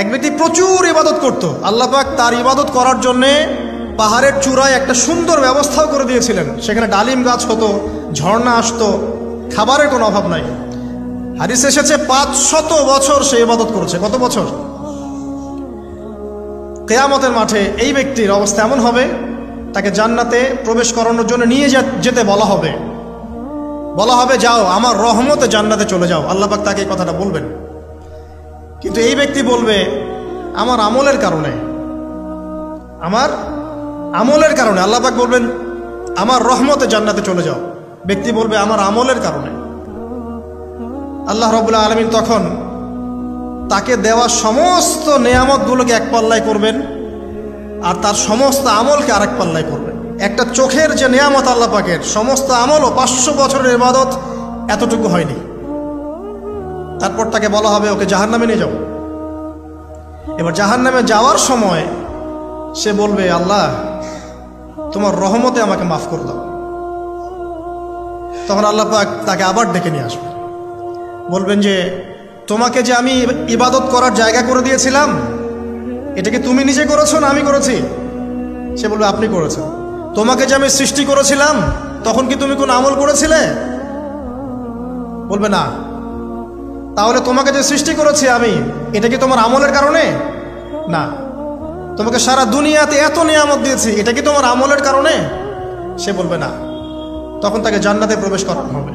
এক ব্যক্তি প্রচুর ইবাদত করত, আল্লাহ পাক তার ইবাদত করার জন্যে পাহাড়ের চূড়ায় একটা সুন্দর ব্যবস্থাও করে দিয়েছিলেন। সেখানে ডালিম গাছ হতো, ঝর্ণা আসতো, খাবারের কোনো অভাব নাই। হাদিস এসেছে 500 বছর সে ইবাদত করেছে। কত বছর? কিয়ামতের মাঠে এই ব্যক্তির অবস্থা এমন হবে, তাকে জান্নাতে প্রবেশ করানোর জন্য নিয়ে যেতে বলা হবে। যাও আমার রহমতে জান্নাতে চলে যাও, আল্লাহ পাক তাকে এই কথাটা বলবেন। কিন্তু এই ব্যক্তি বলবে আমার আমলের কারণে আল্লাহ পাক বলবেন আমার রহমতে জান্নাতে চলে যাও। ব্যক্তি বলবে আমার আমলের কারণে। আল্লাহ রাব্বুল আলামিন তখন তাকে দেওয়া সমস্ত নেয়ামতগুলোকে এক পাল্লায় করবেন, আর তার সমস্ত আমলকে আরেক পাল্লায় করবেন। একটা চোখের যে নেয়ামত আল্লাহ পাকের, সমস্ত আমল ও 500 বছরের ইবাদত এতটুকু হয়নি। তারপর তাকে বলা হবে ওকে জাহান্নামে নিয়ে যাও। এবার জাহান্নামে যাওয়ার সময় সে বলবে আল্লাহ তোমার রহমতে আমাকে মাফ করে দাও। তখন আল্লাহ পাক তাকে আবার ডেকে নিয়ে আসবে, বলবেন যে তোমাকে যে আমি ইবাদত করার জায়গা করে দিয়েছিলাম, এটা কি তুমি নিজে করেছো না আমি করেছি? সে বলবে আপনি করেছেন। তোমাকে যে আমি সৃষ্টি করেছিলাম তখন কি তুমি কোন আমল করেছিলে? বলবে না। তাহলে তোমাকে যে সৃষ্টি করেছি আমি, এটা কি তোমার আমলের কারণে? না। তোমাকে সারা দুনিয়াতে এত নিয়ামত দিয়েছি, এটা কি তোমার আমলের কারণে? সে বলবে না। তখন তাকে জান্নাতে প্রবেশ করানো হবে।